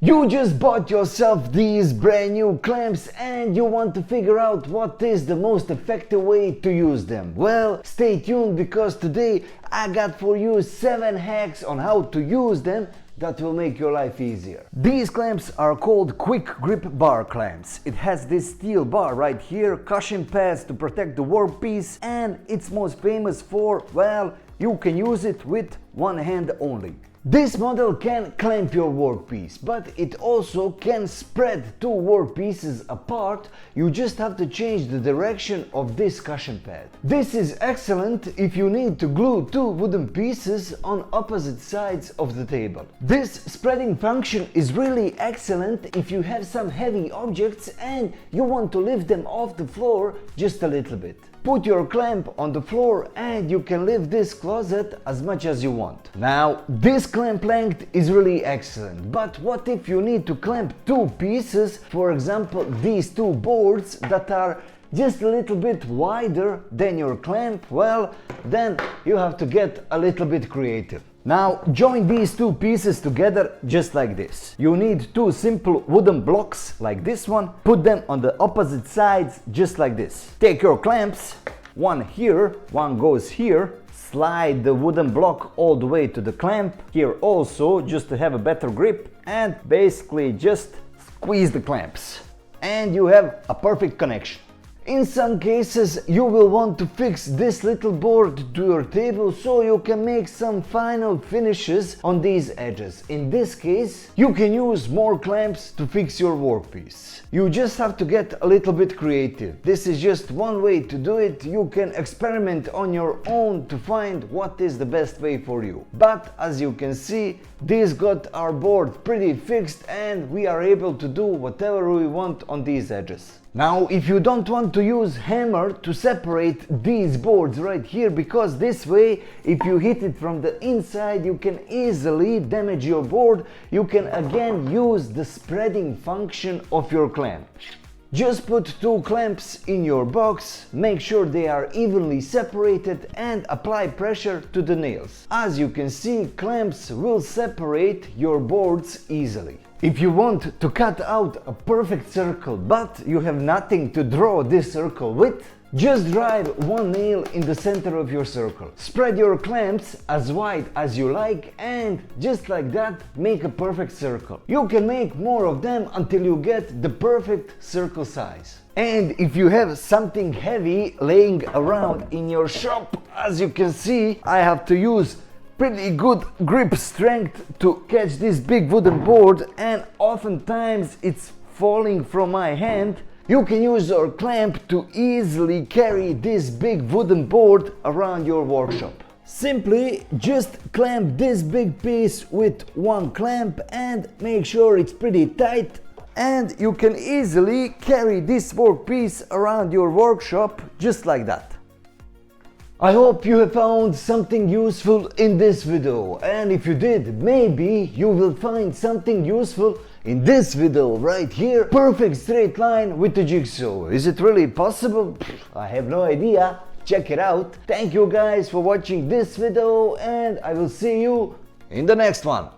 You just bought yourself these brand new clamps and you want to figure out what is the most effective way to use them. Well, stay tuned because today I got for you 7 hacks on how to use them that will make your life easier. These clamps are called quick grip bar clamps. It has this steel bar right here, cushion pads to protect the workpiece, and it's most famous for, well, you can use it with one hand only. This model can clamp your workpiece, but it also can spread two workpieces apart. You just have to change the direction of this cushion pad. This is excellent if you need to glue two wooden pieces on opposite sides of the table. This spreading function is really excellent if you have some heavy objects and you want to lift them off the floor just a little bit. Put your clamp on the floor and you can lift this closet as much as you want. Now, this clamp length is really excellent, but what if you need to clamp two pieces, for example these two boards that are just a little bit wider than your clamp? Well, then you have to get a little bit creative. Now join these two pieces together just like this. You need two simple wooden blocks like this one. Put them on the opposite sides just like this. Take your clamps, one here, one goes here. Slide the wooden block all the way to the clamp, here also, just to have a better grip, and basically just squeeze the clamps. And you have a perfect connection. In some cases you will want to fix this little board to your table so you can make some final finishes on these edges. In this case you can use more clamps to fix your workpiece. You just have to get a little bit creative. This is just one way to do it. You can experiment on your own to find what is the best way for you. But as you can see, this got our board pretty fixed and we are able to do whatever we want on these edges. Now, if you don't want to use hammer to separate these boards right here, because this way, if you hit it from the inside, you can easily damage your board, you can again use the spreading function of your clamp. Just put two clamps in your box, make sure they are evenly separated and apply pressure to the nails. As you can see, clamps will separate your boards easily. If you want to cut out a perfect circle but you have nothing to draw this circle with, just drive one nail in the center of your circle. Spread your clamps as wide as you like and just like that make a perfect circle. You can make more of them until you get the perfect circle size. And if you have something heavy laying around in your shop, as you can see, I have to use pretty good grip strength to catch this big wooden board and oftentimes it's falling from my hand. You can use your clamp to easily carry this big wooden board around your workshop. Simply just clamp this big piece with one clamp and make sure it's pretty tight, and you can easily carry this workpiece around your workshop just like that. I hope you have found something useful in this video, and if you did, maybe you will find something useful in this video right here. Perfect straight line with the jigsaw. Is it really possible? I have no idea. Check it out. Thank you guys for watching this video and I will see you in the next one.